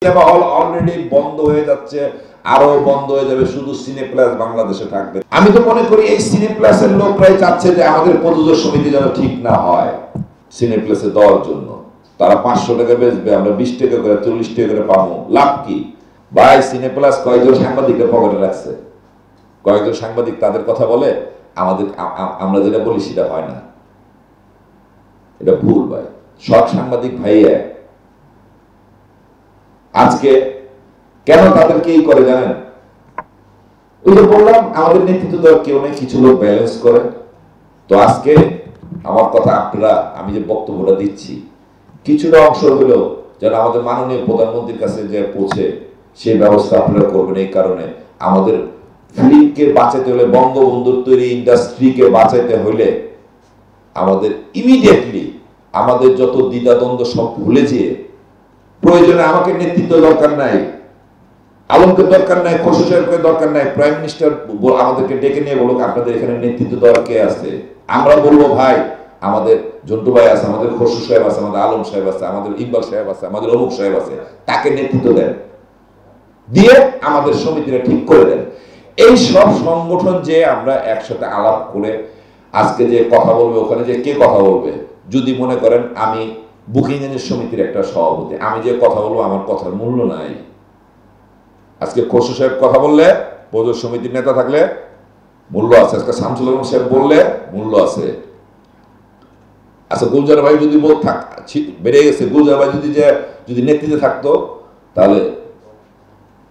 Cinema hall already বন্ধ হয়ে যাচ্ছে, আরো বন্ধ হয়ে যাবে, শুধু সিনেপ্লাস বাংলাদেশে থাকবে। আমি তো মনে করি এই সিনেপ্লাসের লোকরাই চাচ্ছে যে আমাদের প্রযোজক সমিতি যেন ঠিক না হয় সিনেপ্লাসে দেওয়ার জন্য। তারা 500 টাকা বেচবে, আমরা 20 টাকা করে 40 টাকা করে পাবো, লাভ কি ভাই? সিনেপ্লাস কয়েকজন সাংবাদিককে পকেটে রাখছে, কয়েকজন সাংবাদিক তাদের কথা বলে, আমাদের আমরা যেটা বলি সেটা হয় না। এটা ভুল ভাই। সব সাংবাদিক ভাই এক। আজকে কেন তাদেরকে এই করে জানেন? ওই যে বললাম আমাদের নেতৃত্ব দেওয়ার কেউ নেই, কিছু লোক ব্যালেন্স করে। তো আজকে আমার কথা আপনারা, আমি যে বক্তব্যটা দিচ্ছি কিছুটা অংশ হলেও যেন আমাদের মাননীয় প্রধানমন্ত্রীর কাছে যে পৌঁছে সেই ব্যবস্থা আপনারা করবেন। এই কারণে আমাদের ফিল্মকে বাঁচাতে হলে, বঙ্গবন্ধুর তৈরি ইন্ডাস্ট্রিকে বাঁচাতে হলে আমাদের ইমিডিয়েটলি আমাদের যত দ্বিধাদ্বন্দ্ব সব ভুলে যেয়ে, প্রয়োজনে আমাকে নেতৃত্ব দরকার নাই, আলমকে দরকার নাই, খসরু সাহেবকে দরকার নাই, প্রাইম মিনিস্টার আমাদেরকে ডেকে নিয়ে বলুক আপনাদের এখানে নেতৃত্ব দেওয়ার কে আছে। আমরা বলবো ভাই আমাদের জন্টু ভাই আছে, আমাদের খসরু সাহেব আছে, আমাদের আলম সাহেব আছে, আমাদের ইকবাল সাহেব আছে, আমাদের অমুক সাহেব আছে, তাকে নেতৃত্ব দেন, দিয়ে আমাদের সমিতিটা ঠিক করে দেন। এই সব সংগঠন যে আমরা একসাথে আলাপ করে আজকে যে কথা বলবে, ওখানে যে কে কথা বলবে, যদি মনে করেন আমি বুকিং এজেন্ট সমিতির একটা সভাপতি, আমি যে কথা বলবো আমার কথার মূল্য নাই। আজকে খসরু সাহেব কথা বললে, প্রযোজক সমিতির নেতা থাকলে মূল্য আছে। আজকে শামসুল আলম সাহেব বললে মূল্য আছে। আচ্ছা গুলজার ভাই যদি বেড়ে গেছে, গুলজার ভাই যদি নেতৃত্বে থাকতো তাহলে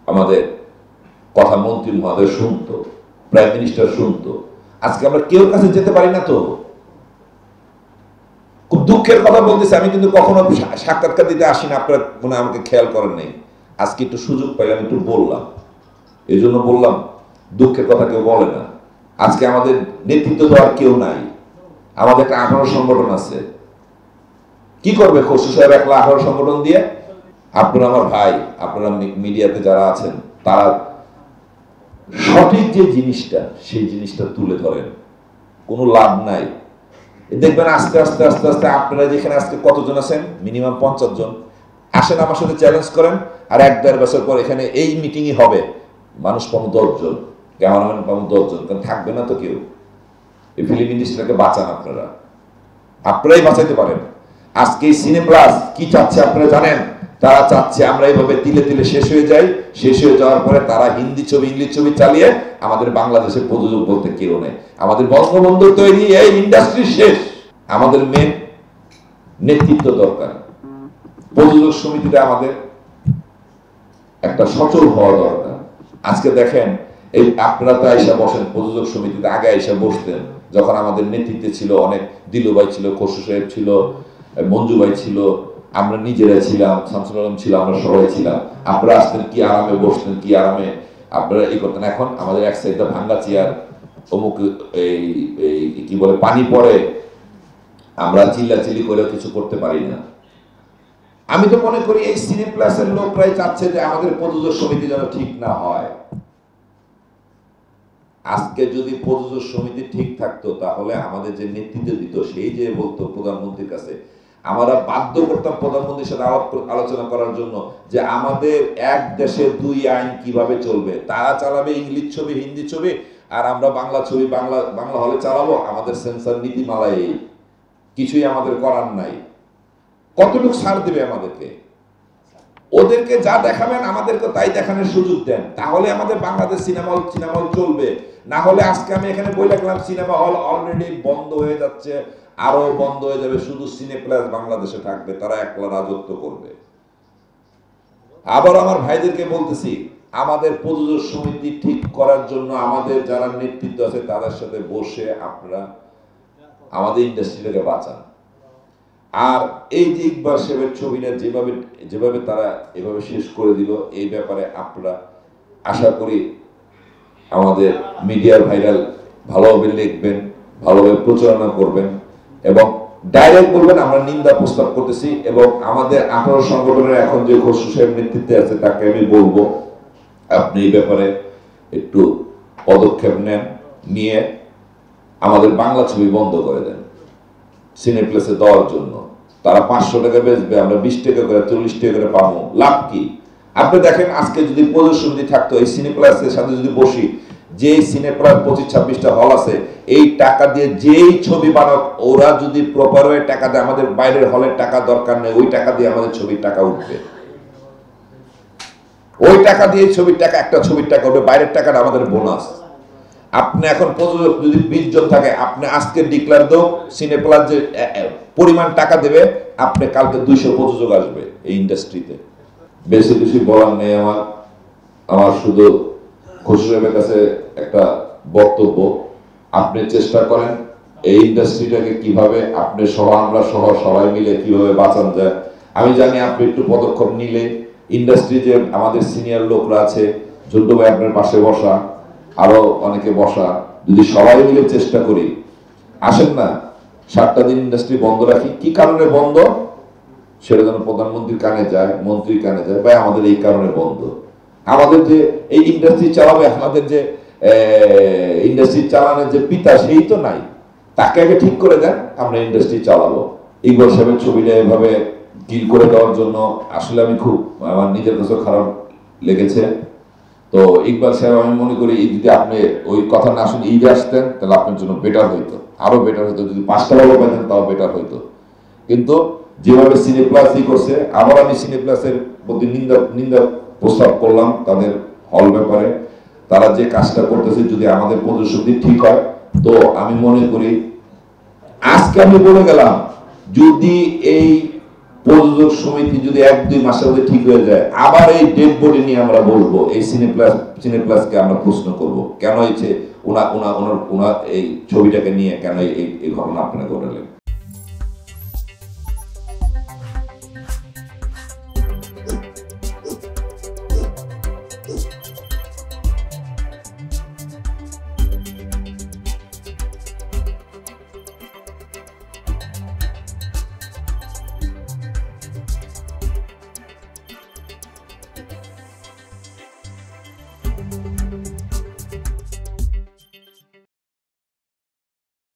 আমাদের কথা মন্ত্রী মহোদয় শুনতো, প্রাইম মিনিস্টার শুনতো। আজকে আমরা কেউ কাছে যেতে পারি না। তো খুব দুঃখের কথা বলতেছি, আমি কিন্তু কখনো সাক্ষাৎকার দিতে আসি না, আপনারা মনে আমাকে খেয়াল করেন নাই। আজকে একটু সুযোগ পাইলাম, একটু বললাম, এই জন্য বললাম। দুঃখের কথা কেউ বলে না। আজকে আমাদের নেতৃত্ব দেওয়ার কেউ নাই। আমাদের একটা 18 সংগঠন আছে। কি করবে খসরু সাহেব একলা 18 সংগঠন দিয়ে? আপনারা আমার ভাই, আপনারা মিডিয়াতে যারা আছেন তারা সঠিক যে জিনিসটা সেই জিনিসটা তুলে ধরেন। কোনো লাভ নাই। দেখবেন আস্তে আস্তে আস্তে আস্তে আপনারা যেখানে আজকে কতজন আছেন, মিনিমাম 50 জন আসেন, আমার সাথে চ্যালেঞ্জ করেন, আর 1-1.5 বছর পর এখানে এই মিটিংই হবে, মানুষ পাবো 10 জন, ক্যামেরাম্যান পাবো 10 জন, কারণ থাকবে না তো কেউ। এই ফিল্ম ইন্ডাস্ট্রিটাকে বাঁচান আপনারা, আপনারাই বাঁচাইতে পারেন। আজকে এই সিনেপ্লাস কি চাচ্ছে আপনারা জানেন? তারা চাচ্ছে আমরা এইভাবে তিলে তিলে শেষ হয়ে যাই, শেষ হয়ে যাওয়ার পরে তারা হিন্দি ছবি, ইংলিশ ছবি চালিয়ে আমাদের বাংলাদেশে প্রযোজক বলতে কেউ নেই। আমাদের বঙ্গবন্ধুর তৈরি এই ইন্ডাস্ট্রি শেষ। আমাদের মেন নেতৃত্ব দরকার। প্রযোজক সমিতিটা আমাদের একটা সচল হওয়া দরকার। আজকে দেখেন এই আপনারা তো আইসা বসেন প্রযোজক সমিতিতে, আগে আইসা বসতেন যখন আমাদের নেতৃত্বে ছিল অনেক, দিলু ভাই ছিল, খসরু সাহেব ছিল, মঞ্জু ভাই ছিল, আমরা নিজেরা ছিলাম, শামসুল আলম ছিল, আমরা সবাই ছিলাম। আপনারা আসতেন, কি আরামে বসতেন, কি আরামে আপনারা এই করতেন। এখন আমাদের এক সাইডটা ভাঙ্গা চেয়ার, অমুক এই কি বলে পানি পড়ে, আমরা চিল্লাচিল্লি করেও কিছু করতে পারি না। আমি তো মনে করি এই সিনেপ্লাসের লোকরাই চাচ্ছে যে আমাদের প্রযোজক সমিতি যেন ঠিক না হয়। আজকে যদি প্রযোজক সমিতি ঠিক থাকতো তাহলে আমাদের যে নেতৃত্ব দিত সেই যে বলতো প্রধানমন্ত্রীর কাছে, আমরা বাধ্য করতাম প্রধানমন্ত্রীর সাথে আলোচনা করার জন্য যে আমাদের এক দেশে 2 আইন কিভাবে চলবে। তারা চালাবে ইংলিশ ছবি, হিন্দি ছবি, আর আমরা বাংলা ছবি বাংলা হলে চালাবো। আমাদের সেন্সর নীতিমালায় কিছুই আমাদের করার নাই। কতটুকু ছাড় দেবে আমাদেরকে? ওদেরকে যা দেখাবেন আমাদেরকে তাই দেখানোর সুযোগ দেন, তাহলে আমাদের বাংলাদেশ সিনেমা হল চলবে। না হলে আজকে আমি এখানে বই রাখলাম সিনেমা হল অলরেডি বন্ধ হয়ে যাচ্ছে, আরো বন্ধ হয়ে যাবে, শুধু সিনেপ্লাস বাংলাদেশে থাকবে, তারা একলা রাজত্ব করবে। আবার আমার ভাইদেরকে বলতেছি, আমাদের প্রযোজক সমিতি ঠিক করার জন্য আমাদের যারা নেতৃত্ব আছে তাদের সাথে বসে আপনারা আমাদের ইন্ডাস্ট্রিটাকে বাঁচান। আর এই যে ইকবাল সাহেবের ছবিটা যেভাবে তারা এভাবে শেষ করে দিল, এই ব্যাপারে আপনারা আশা করি আমাদের মিডিয়ার ভাইরাল ভালোভাবে লিখবেন, ভালোভাবে প্রচারণা করবেন এবং ডাইরেক্ট বলবেন আমরা নিন্দা প্রস্তাব করতেছি। এবং আমাদের 18 সংগঠনের এখন যে খসরু সাহেব নেতৃত্বে আছে তাকে আমি বলবো আপনি এই ব্যাপারে একটু পদক্ষেপ নেন, নিয়ে আমাদের বাংলা ছবি বন্ধ করে দেন সিনেপ্লেসে দেওয়ার জন্য। তারা 500 টাকা বেচবে, আমরা 20 টাকা করে 40 টাকা করে পাবো, লাভ কি? আপনি দেখেন আজকে যদি প্রযোজক সমিতি থাকতো এই সিনেপ্লাসের সাথে যদি বসি, যে সিনেপ্লাস 25-26টা হল আছে, এই টাকা দিয়ে যেই ছবি বানাক ওরা যদি প্রপার ওয়ে টাকা দেয়, আমাদের বাইরের হলের টাকা দরকার নেই, ওই টাকা দিয়ে আমাদের ছবির টাকা উঠবে। ওই টাকা দিয়ে ছবির টাকা, একটা ছবির টাকা উঠবে, বাইরের টাকাটা আমাদের বোনাস। আপনি এখন প্রযোজক যদি 20 জন থাকে, আপনি আজকে ডিক্লেয়ার দাও সিনেপ্লাস যে পরিমাণ টাকা দেবে, আপনি কালকে 200 প্রযোজক আসবে এই ইন্ডাস্ট্রিতে। বেশি কিছু বলার নেই আমার শুধু খসরুলের কাছে একটা বক্তব্য, আপনি চেষ্টা করেন এই ইন্ডাস্ট্রিটাকে কিভাবে আপনি সহ আমরা সহ সবাই মিলে কিভাবে বাঁচানো যায়। আমি জানি আপনি একটু পদক্ষেপ নিলে ইন্ডাস্ট্রি যে আমাদের সিনিয়র লোকরা আছে, ঝন্টু ভাই আপনার পাশে বসা, আরো অনেকে বসা, যদি সবাই মিলে চেষ্টা করি, আসেন না 7টা দিন ইন্ডাস্ট্রি বন্ধ রাখি। কি কারণে বন্ধ সেটা যেন প্রধানমন্ত্রীর কানে যায়, মন্ত্রীর কানে যায়, ভাই আমাদের এই কারণে বন্ধ। আমাদের যে এই ইন্ডাস্ট্রি চালাবে, আমাদের যে ইন্ডাস্ট্রি চালানোর যে পিতা সেই তো নাই, তাকে আগে ঠিক করে দেন, আমরা ইন্ডাস্ট্রি চালাবো। ইকবাল সাহেবের ছবিটা এভাবে কিল করে দেওয়ার জন্য আসলে আমি খুব, আমার নিজের কাছে খারাপ লেগেছে। তো ইকবাল সাহেব, আমি মনে করি যদি আপনি ওই কথা না শুনে ঈদে আসতেন তাহলে আপনার জন্য বেটার হইতো, আরো বেটার হইতো। যদি 5টা ভালো পাইতেন তাও বেটার হইতো। কিন্তু যেভাবে সিনেপ্লাস করছে, আবার আমি সিনেপ্লাসের প্রতি নিন্দা প্রস্তাব করলাম তাদের হল ব্যাপারে। তারা যে কাজটা করতেছে যদি আমাদের প্রদর্শনী ঠিক হয়, তো আমি মনে করি আজকে আমি বলে গেলাম, যদি এই প্রযোজক সমিতি যদি 1-2 মাসের মধ্যে ঠিক হয়ে যায়, আবার এই ডেড বডি নিয়ে আমরা বলবো, এই সিনেপ্লাসকে আমরা প্রশ্ন করব কেন হয়েছে ওনার এই ছবিটাকে নিয়ে কেন এই ঘটনা আপনারা ঘটালেন।